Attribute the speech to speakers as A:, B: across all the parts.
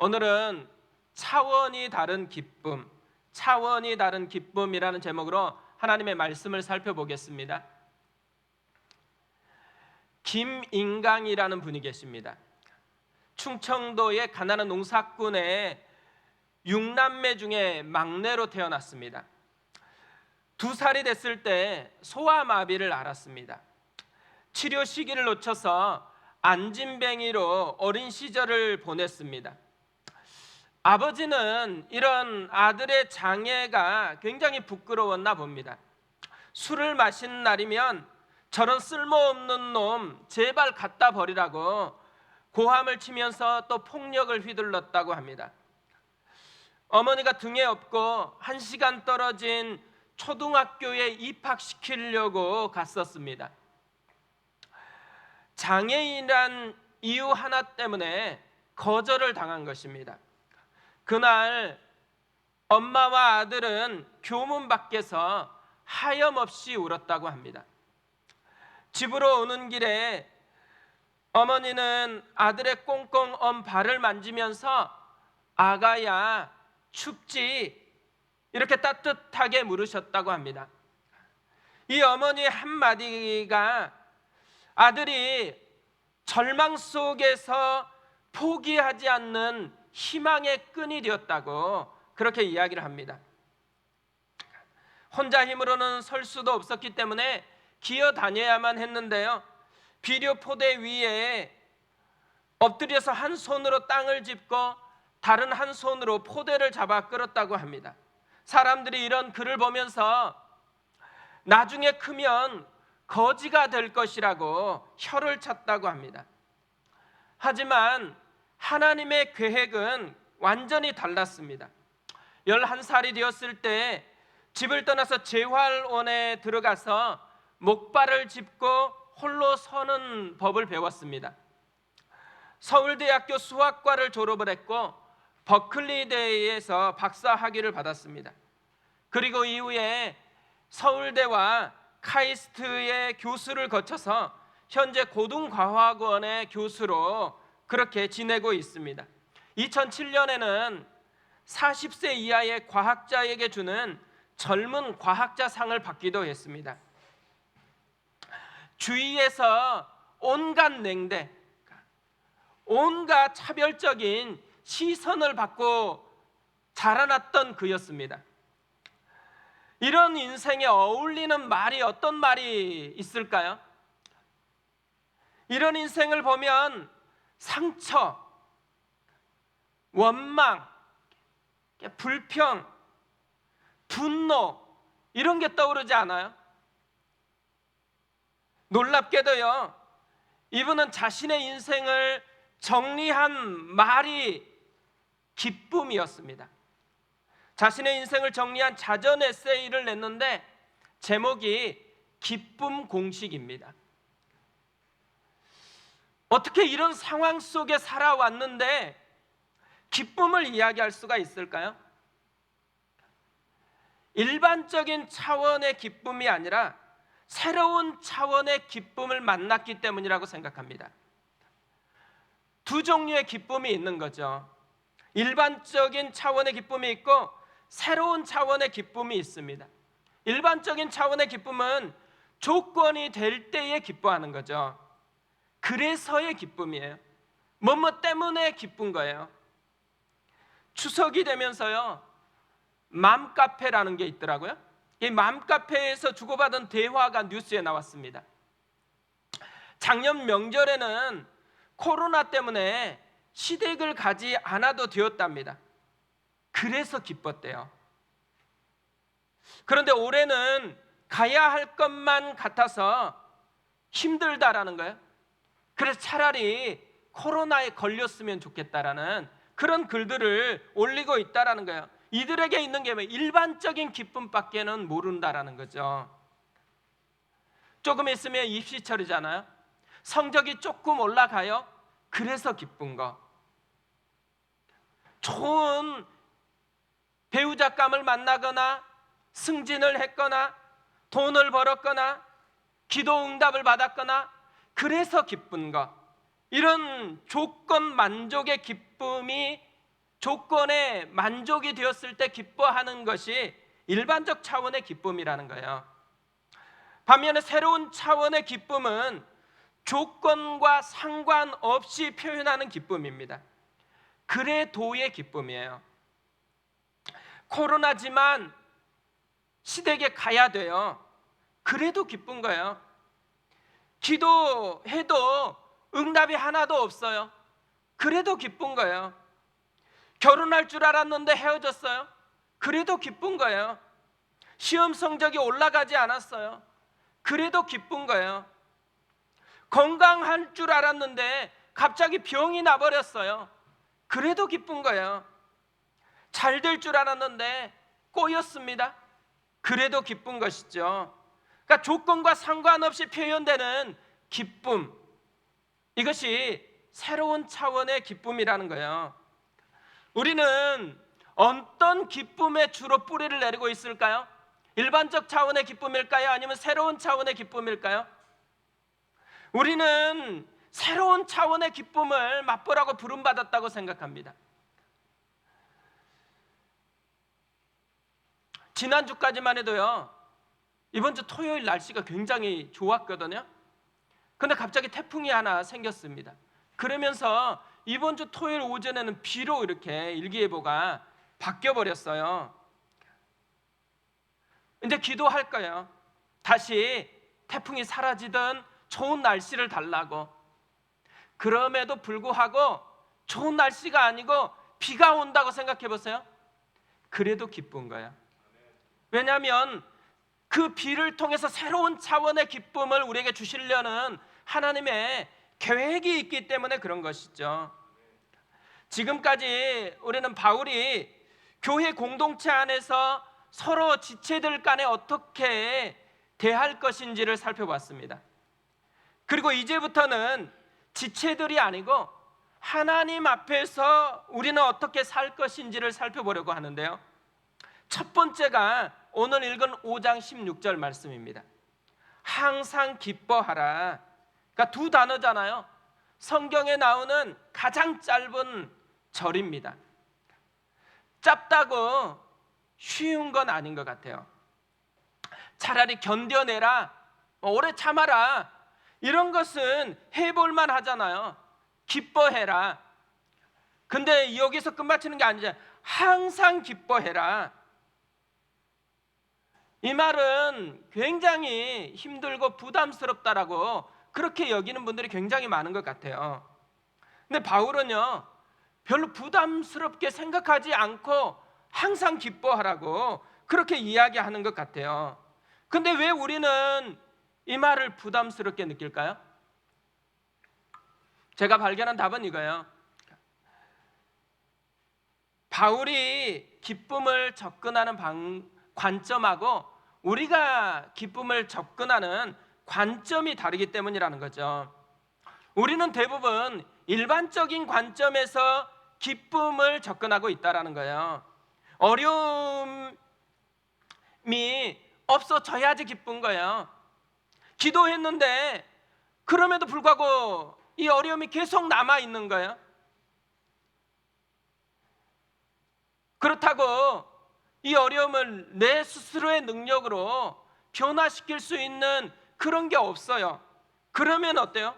A: 오늘은 차원이 다른 기쁨, 차원이 다른 기쁨이라는 제목으로 하나님의 말씀을 살펴보겠습니다. 김인강이라는 분이 계십니다. 충청도의 가난한 농사꾼의 6남매 중에 막내로 태어났습니다. 2살이 됐을 때 소아마비를 앓았습니다. 치료 시기를 놓쳐서 안진뱅이로 어린 시절을 보냈습니다. 아버지는 이런 아들의 장애가 굉장히 부끄러웠나 봅니다. 술을 마신 날이면 저런 쓸모없는 놈 제발 갖다 버리라고 고함을 치면서 또 폭력을 휘둘렀다고 합니다. 어머니가 등에 업고 1시간 떨어진 초등학교에 입학시키려고 갔었습니다. 장애인이란 이유 하나 때문에 거절을 당한 것입니다. 그날 엄마와 아들은 교문 밖에서 하염없이 울었다고 합니다. 집으로 오는 길에 어머니는 아들의 꽁꽁 언 발을 만지면서 아가야 춥지? 이렇게 따뜻하게 물으셨다고 합니다. 이 어머니의 한마디가 아들이 절망 속에서 포기하지 않는 희망의 끈이 되었다고 그렇게 이야기를 합니다. 혼자 힘으로는 설 수도 없었기 때문에 기어 다녀야만 했는데요, 비료 포대 위에 엎드려서 한 손으로 땅을 짚고 다른 한 손으로 포대를 잡아 끌었다고 합니다. 사람들이 이런 글을 보면서 나중에 크면 거지가 될 것이라고 혀를 찼다고 합니다. 하지만 하나님의 계획은 완전히 달랐습니다. 11살이 되었을 때 집을 떠나서 재활원에 들어가서 목발을 짚고 홀로 서는 법을 배웠습니다. 서울대학교 수학과를 졸업을 했고 버클리대에서 박사 학위를 받았습니다. 그리고 이후에 서울대와 카이스트의 교수를 거쳐서 현재 고등과학원의 교수로 그렇게 지내고 있습니다. 2007년에는 40세 이하의 과학자에게 주는 젊은 과학자상을 받기도 했습니다. 주위에서 온갖 냉대, 온갖 차별적인 시선을 받고 자라났던 그였습니다. 이런 인생에 어울리는 말이 어떤 말이 있을까요? 이런 인생을 보면 상처, 원망, 불평, 분노 이런 게 떠오르지 않아요? 놀랍게도요, 이분은 자신의 인생을 정리한 말이 기쁨이었습니다. 자신의 인생을 정리한 자전 에세이를 냈는데 제목이 기쁨 공식입니다. 어떻게 이런 상황 속에 살아왔는데 기쁨을 이야기할 수가 있을까요? 일반적인 차원의 기쁨이 아니라 새로운 차원의 기쁨을 만났기 때문이라고 생각합니다. 두 종류의 기쁨이 있는 거죠. 일반적인 차원의 기쁨이 있고 새로운 차원의 기쁨이 있습니다. 일반적인 차원의 기쁨은 조건이 될 때에 기뻐하는 거죠. 그래서의 기쁨이에요. 뭐뭐 때문에 기쁜 거예요. 추석이 되면서요, 맘카페라는 게 있더라고요. 이 맘카페에서 주고받은 대화가 뉴스에 나왔습니다. 작년 명절에는 코로나 때문에 시댁을 가지 않아도 되었답니다. 그래서 기뻤대요. 그런데 올해는 가야 할 것만 같아서 힘들다라는 거예요. 그래서 차라리 코로나에 걸렸으면 좋겠다라는 그런 글들을 올리고 있다라는 거예요. 이들에게 있는 게 일반적인 기쁨밖에는 모른다라는 거죠. 조금 있으면 입시철이잖아요. 성적이 조금 올라가요. 그래서 기쁜 거. 좋은 배우자감을 만나거나 승진을 했거나 돈을 벌었거나 기도 응답을 받았거나 그래서 기쁜 것. 이런 조건 만족의 기쁨이 조건에 만족이 되었을 때 기뻐하는 것이 일반적 차원의 기쁨이라는 거예요. 반면에 새로운 차원의 기쁨은 조건과 상관없이 표현하는 기쁨입니다. 그래도의 기쁨이에요. 코로나지만 시댁에 가야 돼요. 그래도 기쁜 거예요. 기도해도 응답이 하나도 없어요. 그래도 기쁜 거예요. 결혼할 줄 알았는데 헤어졌어요. 그래도 기쁜 거예요. 시험 성적이 올라가지 않았어요. 그래도 기쁜 거예요. 건강할 줄 알았는데 갑자기 병이 나버렸어요. 그래도 기쁜 거예요. 잘 될 줄 알았는데 꼬였습니다. 그래도 기쁜 것이죠. 그러니까 조건과 상관없이 표현되는 기쁨, 이것이 새로운 차원의 기쁨이라는 거예요. 우리는 어떤 기쁨에 주로 뿌리를 내리고 있을까요? 일반적 차원의 기쁨일까요? 아니면 새로운 차원의 기쁨일까요? 우리는 새로운 차원의 기쁨을 맛보라고 부름받았다고 생각합니다. 지난주까지만 해도요, 이번 주 토요일 날씨가 굉장히 좋았거든요. 근데 갑자기 태풍이 하나 생겼습니다. 그러면서 이번 주 토요일 오전에는 비로 이렇게 일기예보가 바뀌어 버렸어요. 이제 기도할 거예요. 다시 태풍이 사라지던 좋은 날씨를 달라고. 그럼에도 불구하고 좋은 날씨가 아니고 비가 온다고 생각해 보세요. 그래도 기쁜 거예요. 왜냐하면 그 비를 통해서 새로운 차원의 기쁨을 우리에게 주시려는 하나님의 계획이 있기 때문에 그런 것이죠. 지금까지 우리는 바울이 교회 공동체 안에서 서로 지체들 간에 어떻게 대할 것인지를 살펴봤습니다. 그리고 이제부터는 지체들이 아니고 하나님 앞에서 우리는 어떻게 살 것인지를 살펴보려고 하는데요. 첫 번째가 오늘 읽은 5장 16절 말씀입니다. 항상 기뻐하라. 그러니까 두 단어잖아요. 성경에 나오는 가장 짧은 절입니다. 짧다고 쉬운 건 아닌 것 같아요. 차라리 견뎌내라, 오래 참아라, 이런 것은 해볼만 하잖아요. 기뻐해라. 근데 여기서 끝마치는 게 아니죠. 항상 기뻐해라. 이 말은 굉장히 힘들고 부담스럽다라고 그렇게 여기는 분들이 굉장히 많은 것 같아요. 근데 바울은요, 별로 부담스럽게 생각하지 않고 항상 기뻐하라고 그렇게 이야기하는 것 같아요. 근데 왜 우리는 이 말을 부담스럽게 느낄까요? 제가 발견한 답은 이거예요. 바울이 기쁨을 접근하는 관점하고 우리가 기쁨을 접근하는 관점이 다르기 때문이라는 거죠. 우리는 대부분 일반적인 관점에서 기쁨을 접근하고 있다라는 거예요. 어려움이 없어져야지 기쁜 거예요. 기도했는데 그럼에도 불구하고 이 어려움이 계속 남아 있는 거예요. 그렇다고 이 어려움을 내 스스로의 능력으로 변화시킬 수 있는 그런 게 없어요. 그러면 어때요?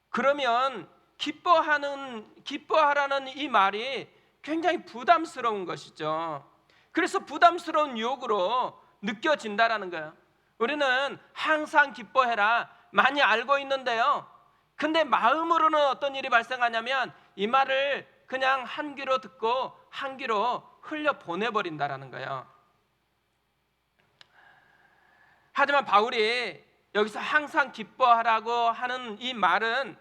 A: 그러면 기뻐하라는 이 말이 굉장히 부담스러운 것이죠. 그래서 부담스러운 유혹으로 느껴진다라는 거예요. 우리는 항상 기뻐해라 많이 알고 있는데요. 근데 마음으로는 어떤 일이 발생하냐면 이 말을 그냥 한 귀로 듣고 한 귀로 흘려 보내버린다라는 거예요. 하지만 바울이 여기서 항상 기뻐하라고 하는 이 말은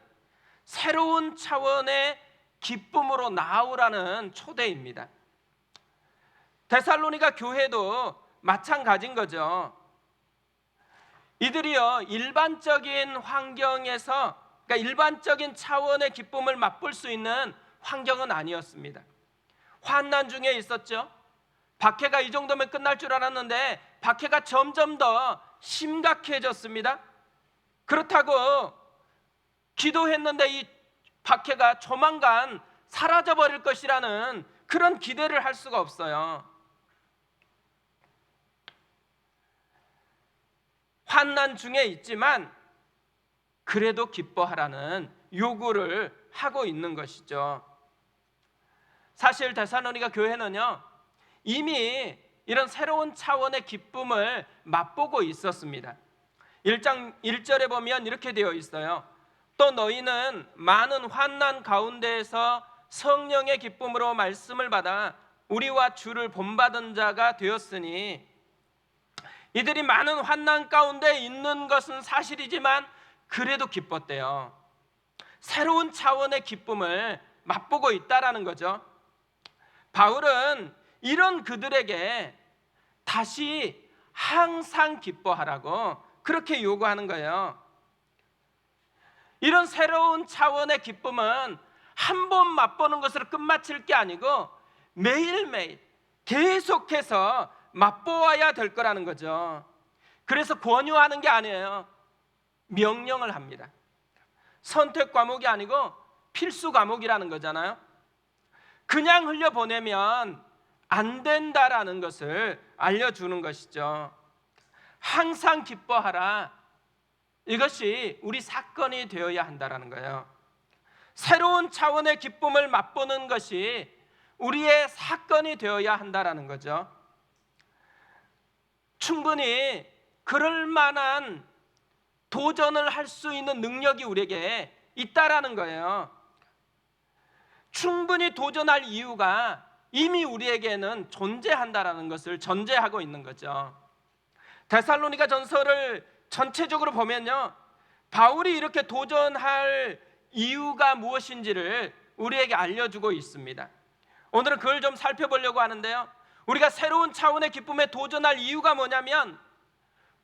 A: 새로운 차원의 기쁨으로 나아오라는 초대입니다. 데살로니가 교회도 마찬가지인 거죠. 이들이요, 일반적인 환경에서, 그러니까 일반적인 차원의 기쁨을 맛볼 수 있는 환경은 아니었습니다. 환난 중에 있었죠. 박해가 이 정도면 끝날 줄 알았는데 박해가 점점 더 심각해졌습니다. 그렇다고 기도했는데 이 박해가 조만간 사라져 버릴 것이라는 그런 기대를 할 수가 없어요. 환난 중에 있지만 그래도 기뻐하라는 요구를 하고 있는 것이죠. 사실 데살로니가 교회는요, 이미 이런 새로운 차원의 기쁨을 맛보고 있었습니다. 1장 1절에 보면 이렇게 되어 있어요. 또 너희는 많은 환난 가운데에서 성령의 기쁨으로 말씀을 받아 우리와 주를 본받은 자가 되었으니, 이들이 많은 환난 가운데 있는 것은 사실이지만 그래도 기뻤대요. 새로운 차원의 기쁨을 맛보고 있다라는 거죠. 바울은 이런 그들에게 다시 항상 기뻐하라고 그렇게 요구하는 거예요. 이런 새로운 차원의 기쁨은 한 번 맛보는 것으로 끝마칠 게 아니고 매일매일 계속해서 맛보아야 될 거라는 거죠. 그래서 권유하는 게 아니에요. 명령을 합니다. 선택 과목이 아니고 필수 과목이라는 거잖아요. 그냥 흘려보내면 안 된다라는 것을 알려주는 것이죠. 항상 기뻐하라. 이것이 우리 사건이 되어야 한다라는 거예요. 새로운 차원의 기쁨을 맛보는 것이 우리의 사건이 되어야 한다라는 거죠. 충분히 그럴 만한 도전을 할 수 있는 능력이 우리에게 있다라는 거예요. 충분히 도전할 이유가 이미 우리에게는 존재한다라는 것을 전제하고 있는 거죠. 데살로니가 전서를 전체적으로 보면요, 바울이 이렇게 도전할 이유가 무엇인지를 우리에게 알려주고 있습니다. 오늘은 그걸 좀 살펴보려고 하는데요, 우리가 새로운 차원의 기쁨에 도전할 이유가 뭐냐면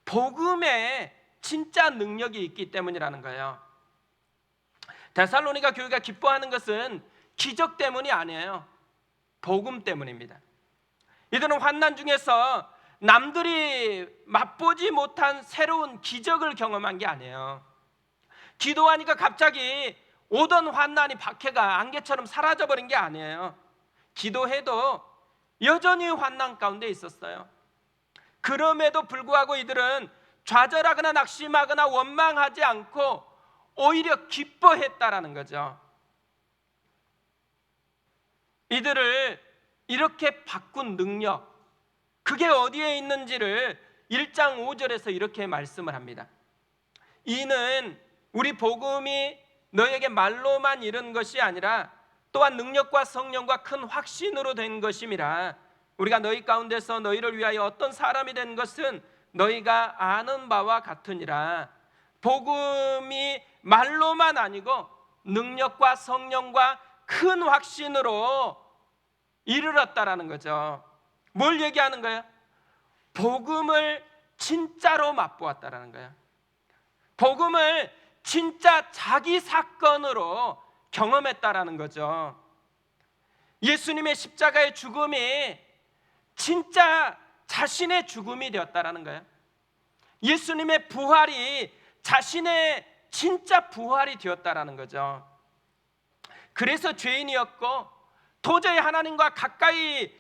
A: 복음에 진짜 능력이 있기 때문이라는 거예요. 데살로니가 교회가 기뻐하는 것은 기적 때문이 아니에요. 복음 때문입니다. 이들은 환난 중에서 남들이 맛보지 못한 새로운 기적을 경험한 게 아니에요. 기도하니까 갑자기 오던 환난이 박해가 안개처럼 사라져버린 게 아니에요. 기도해도 여전히 환난 가운데 있었어요. 그럼에도 불구하고 이들은 좌절하거나 낙심하거나 원망하지 않고 오히려 기뻐했다라는 거죠. 이들을 이렇게 바꾼 능력, 그게 어디에 있는지를 1장 5절에서 이렇게 말씀을 합니다. 이는 우리 복음이 너에게 말로만 이른 것이 아니라 또한 능력과 성령과 큰 확신으로 된 것임이라. 우리가 너희 가운데서 너희를 위하여 어떤 사람이 된 것은 너희가 아는 바와 같으니라. 복음이 말로만 아니고 능력과 성령과 큰 확신으로 이르렀다라는 거죠. 뭘 얘기하는 거예요? 복음을 진짜로 맛보았다라는 거예요. 복음을 진짜 자기 사건으로 경험했다라는 거죠. 예수님의 십자가의 죽음이 진짜 자신의 죽음이 되었다라는 거예요. 예수님의 부활이 자신의 진짜 부활이 되었다라는 거죠. 그래서 죄인이었고 도저히 하나님과 가까이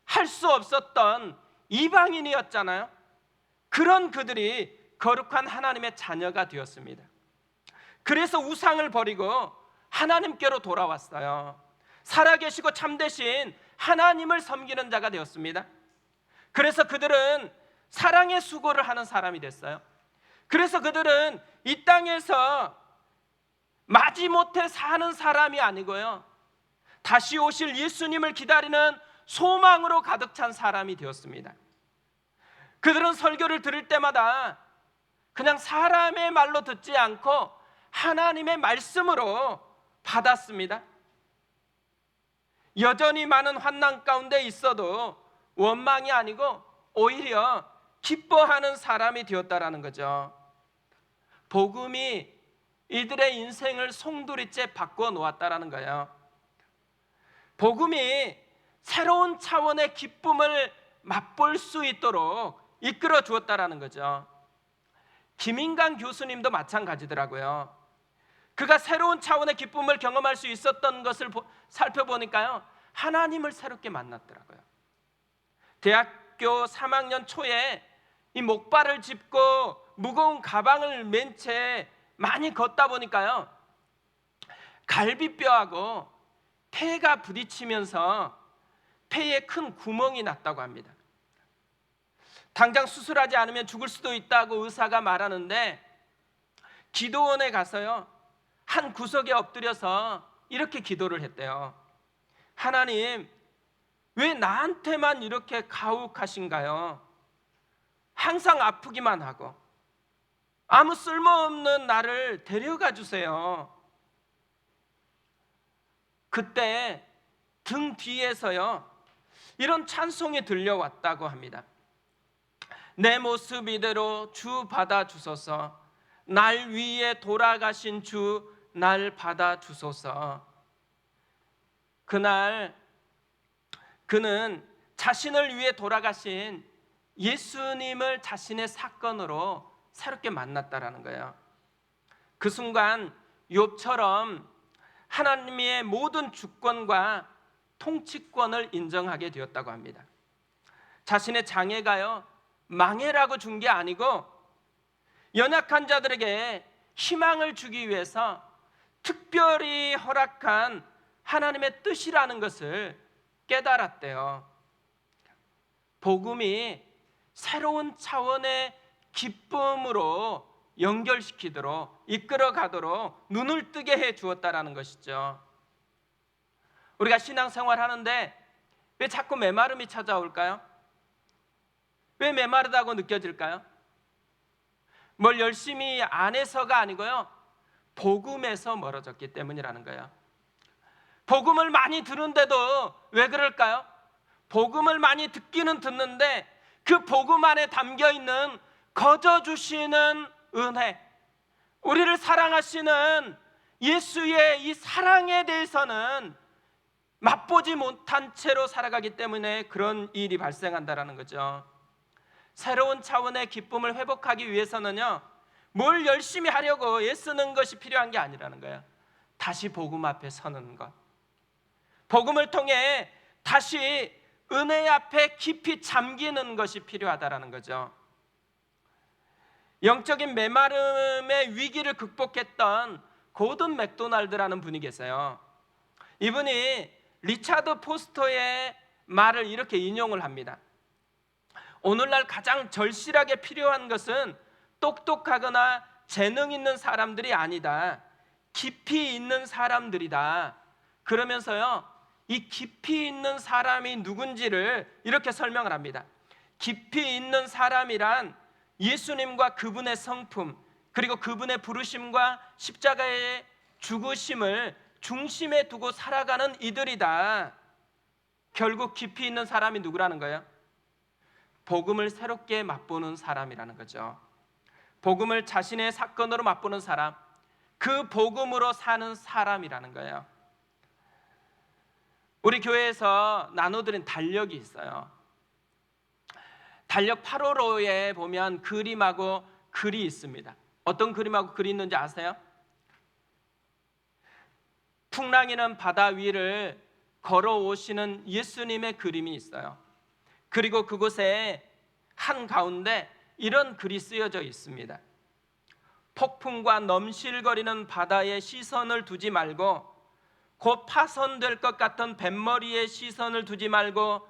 A: 할 수 없었던 이방인이었잖아요. 그런 그들이 거룩한 하나님의 자녀가 되었습니다. 그래서 우상을 버리고 하나님께로 돌아왔어요. 살아계시고 참되신 하나님을 섬기는 자가 되었습니다. 그래서 그들은 사랑의 수고를 하는 사람이 됐어요. 그래서 그들은 이 땅에서 마지못해 사는 사람이 아니고요, 다시 오실 예수님을 기다리는 소망으로 가득 찬 사람이 되었습니다. 그들은 설교를 들을 때마다 그냥 사람의 말로 듣지 않고 하나님의 말씀으로 받았습니다. 여전히 많은 환난 가운데 있어도 원망이 아니고 오히려 기뻐하는 사람이 되었다라는 거죠. 복음이 이들의 인생을 송두리째 바꿔 놓았다라는 거예요. 복음이 새로운 차원의 기쁨을 맛볼 수 있도록 이끌어 주었다라는 거죠. 김인강 교수님도 마찬가지더라고요. 그가 새로운 차원의 기쁨을 경험할 수 있었던 것을 살펴보니까요, 하나님을 새롭게 만났더라고요. 대학교 3학년 초에 이 목발을 짚고 무거운 가방을 맨 채 많이 걷다 보니까요, 갈비뼈하고 폐가 부딪히면서 폐에 큰 구멍이 났다고 합니다. 당장 수술하지 않으면 죽을 수도 있다고 의사가 말하는데, 기도원에 가서요, 한 구석에 엎드려서 이렇게 기도를 했대요. 하나님, 왜 나한테만 이렇게 가혹하신가요? 항상 아프기만 하고 아무 쓸모없는 나를 데려가 주세요. 그때 등 뒤에서요, 이런 찬송이 들려왔다고 합니다. 내 모습 이대로 주 받아주소서, 날 위해 돌아가신 주 날 받아주소서. 그날 그는 자신을 위해 돌아가신 예수님을 자신의 사건으로 새롭게 만났다라는 거예요. 그 순간 욥처럼 하나님의 모든 주권과 통치권을 인정하게 되었다고 합니다. 자신의 장애가요, 망해라고 준 게 아니고 연약한 자들에게 희망을 주기 위해서 특별히 허락한 하나님의 뜻이라는 것을 깨달았대요. 복음이 새로운 차원의 기쁨으로 연결시키도록 이끌어가도록 눈을 뜨게 해 주었다라는 것이죠. 우리가 신앙생활 하는데 왜 자꾸 메마름이 찾아올까요? 왜 메마르다고 느껴질까요? 뭘 열심히 안 해서가 아니고요, 복음에서 멀어졌기 때문이라는 거예요. 복음을 많이 듣는데도 왜 그럴까요? 복음을 많이 듣기는 듣는데 그 복음 안에 담겨있는 거저 주시는 은혜, 우리를 사랑하시는 예수의 이 사랑에 대해서는 맛보지 못한 채로 살아가기 때문에 그런 일이 발생한다는 거죠. 새로운 차원의 기쁨을 회복하기 위해서는요, 뭘 열심히 하려고 애쓰는 것이 필요한 게 아니라는 거예요. 다시 복음 앞에 서는 것, 복음을 통해 다시 은혜 앞에 깊이 잠기는 것이 필요하다라는 거죠. 영적인 메마름의 위기를 극복했던 고든 맥도날드라는 분이 계세요. 이분이 리차드 포스터의 말을 이렇게 인용을 합니다. 오늘날 가장 절실하게 필요한 것은 똑똑하거나 재능 있는 사람들이 아니다, 깊이 있는 사람들이다. 그러면서요, 이 깊이 있는 사람이 누군지를 이렇게 설명을 합니다. 깊이 있는 사람이란 예수님과 그분의 성품, 그리고 그분의 부르심과 십자가의 죽으심을 중심에 두고 살아가는 이들이다. 결국 깊이 있는 사람이 누구라는 거예요? 복음을 새롭게 맛보는 사람이라는 거죠. 복음을 자신의 사건으로 맛보는 사람, 그 복음으로 사는 사람이라는 거예요. 우리 교회에서 나눠드린 달력이 있어요. 달력 8호로에 보면 그림하고 글이 있습니다. 어떤 그림하고 글이 있는지 아세요? 풍랑이는 바다 위를 걸어오시는 예수님의 그림이 있어요. 그리고 그곳에 한가운데 이런 글이 쓰여져 있습니다. 폭풍과 넘실거리는 바다에 시선을 두지 말고, 곧 파손될 것 같은 뱃머리에 시선을 두지 말고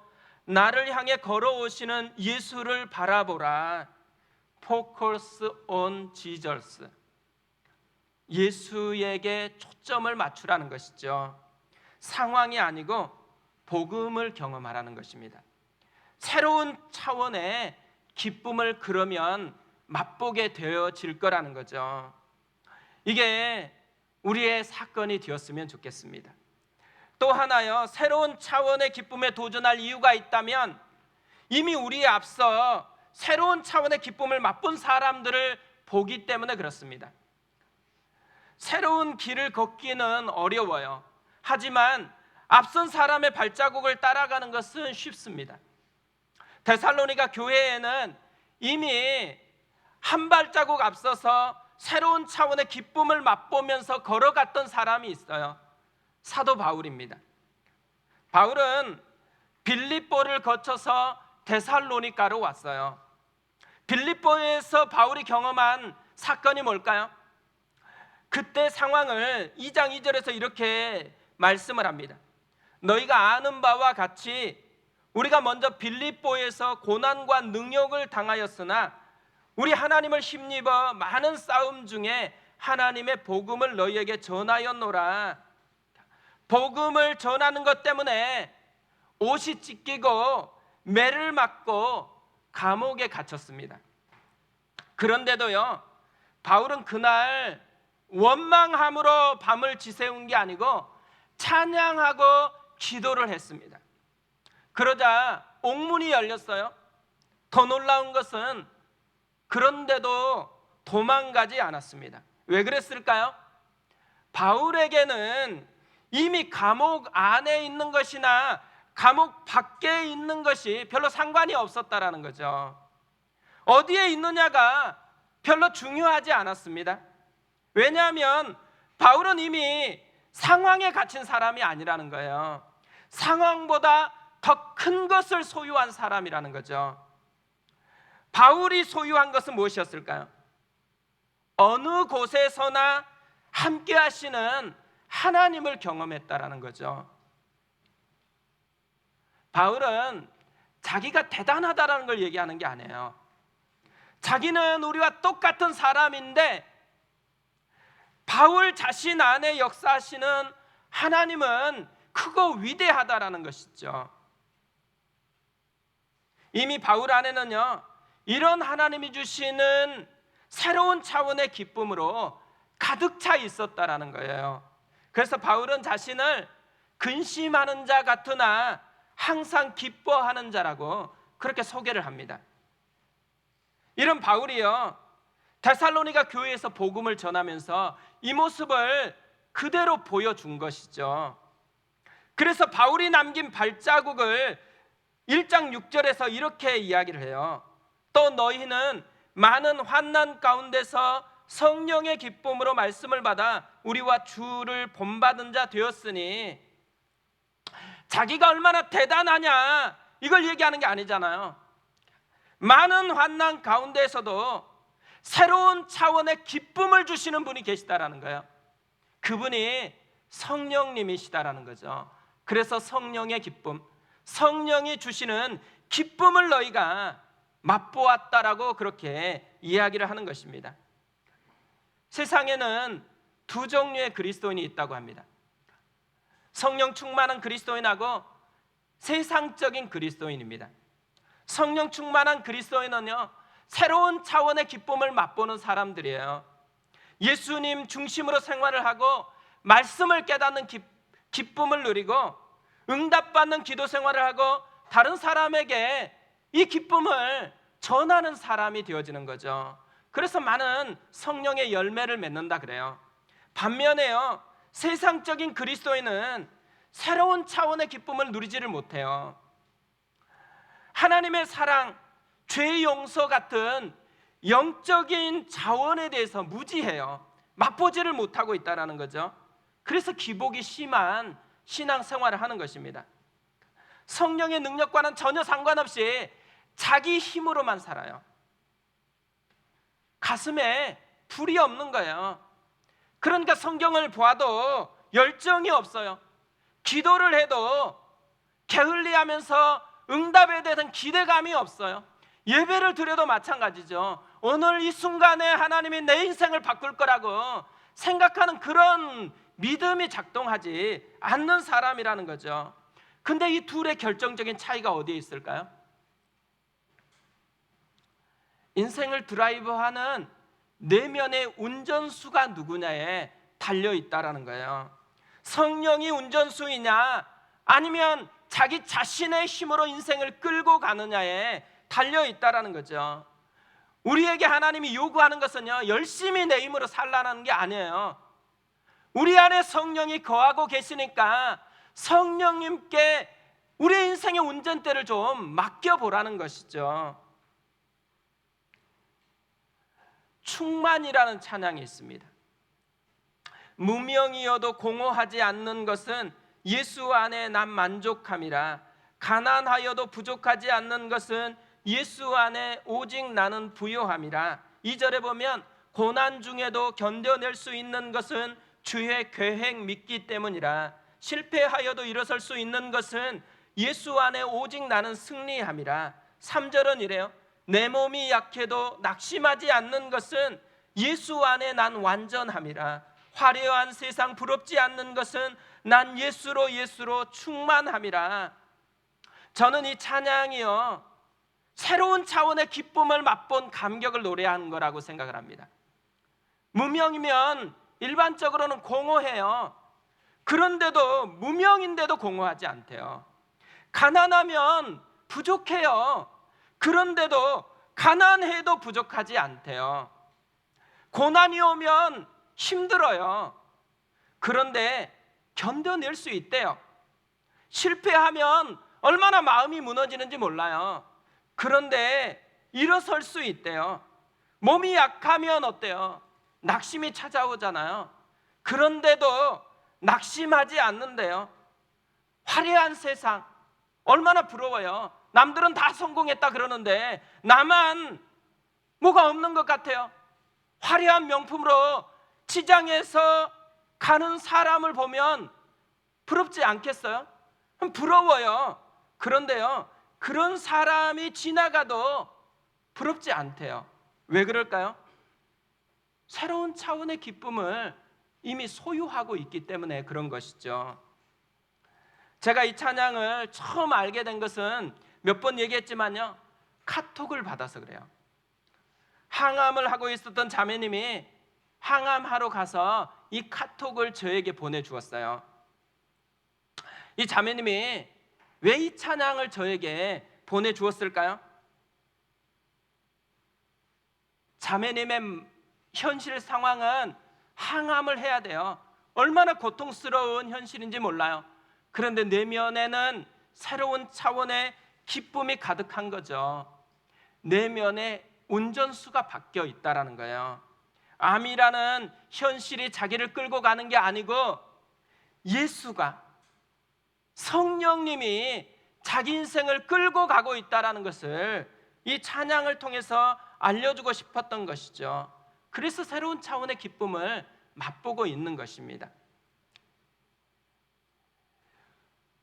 A: 나를 향해 걸어오시는 예수를 바라보라. Focus on Jesus. 예수에게 초점을 맞추라는 것이죠. 상황이 아니고 복음을 경험하라는 것입니다. 새로운 차원의 기쁨을 그러면 맛보게 되어질 거라는 거죠. 이게 우리의 사건이 되었으면 좋겠습니다. 또 하나요, 새로운 차원의 기쁨에 도전할 이유가 있다면 이미 우리에 앞서 새로운 차원의 기쁨을 맛본 사람들을 보기 때문에 그렇습니다. 새로운 길을 걷기는 어려워요. 하지만 앞선 사람의 발자국을 따라가는 것은 쉽습니다. 데살로니가 교회에는 이미 한 발자국 앞서서 새로운 차원의 기쁨을 맛보면서 걸어갔던 사람이 있어요. 사도 바울입니다. 바울은 빌립보를 거쳐서 데살로니가로 왔어요. 빌립보에서 바울이 경험한 사건이 뭘까요? 그때 상황을 2장 2절에서 이렇게 말씀을 합니다. 너희가 아는 바와 같이 우리가 먼저 빌립보에서 고난과 능욕을 당하였으나 우리 하나님을 힘입어 많은 싸움 중에 하나님의 복음을 너희에게 전하였노라. 복음을 전하는 것 때문에 옷이 찢기고 매를 맞고 감옥에 갇혔습니다. 그런데도요, 바울은 그날 원망함으로 밤을 지새운 게 아니고 찬양하고 기도를 했습니다. 그러자 옥문이 열렸어요. 더 놀라운 것은 그런데도 도망가지 않았습니다. 왜 그랬을까요? 바울에게는 이미 감옥 안에 있는 것이나 감옥 밖에 있는 것이 별로 상관이 없었다라는 거죠. 어디에 있느냐가 별로 중요하지 않았습니다. 왜냐하면 바울은 이미 상황에 갇힌 사람이 아니라는 거예요. 상황보다 더 큰 것을 소유한 사람이라는 거죠. 바울이 소유한 것은 무엇이었을까요? 어느 곳에서나 함께 하시는 하나님을 경험했다라는 거죠. 바울은 자기가 대단하다라는 걸 얘기하는 게 아니에요. 자기는 우리와 똑같은 사람인데 바울 자신 안에 역사하시는 하나님은 크고 위대하다라는 것이죠. 이미 바울 안에는요, 이런 하나님이 주시는 새로운 차원의 기쁨으로 가득 차 있었다라는 거예요. 그래서 바울은 자신을 근심하는 자 같으나 항상 기뻐하는 자라고 그렇게 소개를 합니다. 이런 바울이요, 데살로니가 교회에서 복음을 전하면서 이 모습을 그대로 보여준 것이죠. 그래서 바울이 남긴 발자국을 1장 6절에서 이렇게 이야기를 해요. 또 너희는 많은 환난 가운데서 성령의 기쁨으로 말씀을 받아 우리와 주를 본받은 자 되었으니, 자기가 얼마나 대단하냐 이걸 얘기하는 게 아니잖아요. 많은 환난 가운데에서도 새로운 차원의 기쁨을 주시는 분이 계시다라는 거예요. 그분이 성령님이시다라는 거죠. 그래서 성령의 기쁨, 성령이 주시는 기쁨을 너희가 맛보았다라고 그렇게 이야기를 하는 것입니다. 세상에는 두 종류의 그리스도인이 있다고 합니다. 성령 충만한 그리스도인하고 세상적인 그리스도인입니다. 성령 충만한 그리스도인은요, 새로운 차원의 기쁨을 맛보는 사람들이에요. 예수님 중심으로 생활을 하고 말씀을 깨닫는 기쁨을 누리고 응답받는 기도 생활을 하고 다른 사람에게 이 기쁨을 전하는 사람이 되어지는 거죠. 그래서 많은 성령의 열매를 맺는다 그래요. 반면에요, 세상적인 그리스도인은 새로운 차원의 기쁨을 누리지를 못해요. 하나님의 사랑, 죄 용서 같은 영적인 자원에 대해서 무지해요. 맛보지를 못하고 있다는 거죠. 그래서 기복이 심한 신앙생활을 하는 것입니다. 성령의 능력과는 전혀 상관없이 자기 힘으로만 살아요. 가슴에 불이 없는 거예요. 그러니까 성경을 봐도 열정이 없어요. 기도를 해도 게을리하면서 응답에 대한 기대감이 없어요. 예배를 드려도 마찬가지죠. 오늘 이 순간에 하나님이 내 인생을 바꿀 거라고 생각하는 그런 믿음이 작동하지 않는 사람이라는 거죠. 근데 이 둘의 결정적인 차이가 어디에 있을까요? 인생을 드라이브하는 내면의 운전수가 누구냐에 달려 있다라는 거예요. 성령이 운전수이냐 아니면 자기 자신의 힘으로 인생을 끌고 가느냐에 달려 있다라는 거죠. 우리에게 하나님이 요구하는 것은요, 열심히 내 힘으로 살라는 게 아니에요. 우리 안에 성령이 거하고 계시니까 성령님께 우리 인생의 운전대를 좀 맡겨보라는 것이죠. 충만이라는 찬양이 있습니다. 무명이어도 공허하지 않는 것은 예수 안에 난 만족함이라. 가난하여도 부족하지 않는 것은 예수 안에 오직 나는 부요함이라. 2절에 보면 고난 중에도 견뎌낼 수 있는 것은 주의 계획 믿기 때문이라. 실패하여도 일어설 수 있는 것은 예수 안에 오직 나는 승리함이라. 3절은 이래요. 내 몸이 약해도 낙심하지 않는 것은 예수 안에 난 완전함이라. 화려한 세상 부럽지 않는 것은 난 예수로 충만함이라. 저는 이 찬양이요, 새로운 차원의 기쁨을 맛본 감격을 노래하는 거라고 생각을 합니다. 무명이면 일반적으로는 공허해요. 그런데도 무명인데도 공허하지 않대요. 가난하면 부족해요. 그런데도 가난해도 부족하지 않대요. 고난이 오면 힘들어요. 그런데 견뎌낼 수 있대요. 실패하면 얼마나 마음이 무너지는지 몰라요. 그런데 일어설 수 있대요. 몸이 약하면 어때요? 낙심이 찾아오잖아요. 그런데도 낙심하지 않는데요. 화려한 세상 얼마나 부러워요. 남들은 다 성공했다 그러는데 나만 뭐가 없는 것 같아요. 화려한 명품으로 시장에서 가는 사람을 보면 부럽지 않겠어요? 부러워요. 그런데요, 그런 사람이 지나가도 부럽지 않대요. 왜 그럴까요? 새로운 차원의 기쁨을 이미 소유하고 있기 때문에 그런 것이죠. 제가 이 찬양을 처음 알게 된 것은 몇 번 얘기했지만요, 카톡을 받아서 그래요. 항암을 하고 있었던 자매님이 항암하러 가서 이 카톡을 저에게 보내주었어요. 이 자매님이 왜 이 찬양을 저에게 보내주었을까요? 자매님의 현실 상황은 항암을 해야 돼요. 얼마나 고통스러운 현실인지 몰라요. 그런데 내면에는 새로운 차원의 기쁨이 가득한 거죠. 내면에 운전수가 바뀌어 있다라는 거예요. 암이라는 현실이 자기를 끌고 가는 게 아니고 예수가, 성령님이 자기 인생을 끌고 가고 있다라는 것을 이 찬양을 통해서 알려주고 싶었던 것이죠. 그래서 새로운 차원의 기쁨을 맛보고 있는 것입니다.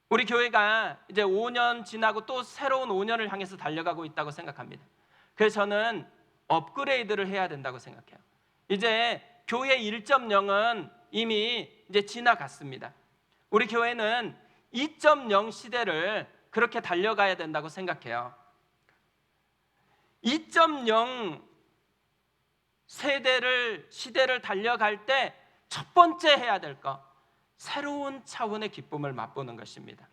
A: 우리 교회가 이제 5년 지나고 또 새로운 5년을 향해서 달려가고 있다고 생각합니다. 그래서 저는 업그레이드를 해야 된다고 생각해요. 이제 교회 1.0은 이미 이제 지나갔습니다. 우리 교회는 2.0 시대를 그렇게 달려가야 된다고 생각해요. 2.0 시대를 달려갈 때 첫 번째 해야 될 거, 새로운 차원의 기쁨을 맛보는 것입니다.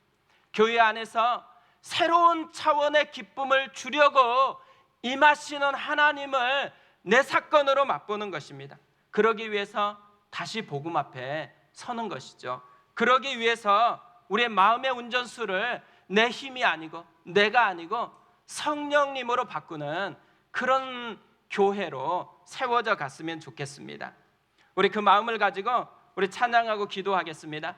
A: 교회 안에서 새로운 차원의 기쁨을 주려고 임하시는 하나님을 내 사건으로 맛보는 것입니다. 그러기 위해서 다시 복음 앞에 서는 것이죠. 그러기 위해서 우리의 마음의 운전수를 내 힘이 아니고 내가 아니고 성령님으로 바꾸는 그런 교회로 세워져 갔으면 좋겠습니다. 우리 그 마음을 가지고 우리 찬양하고 기도하겠습니다.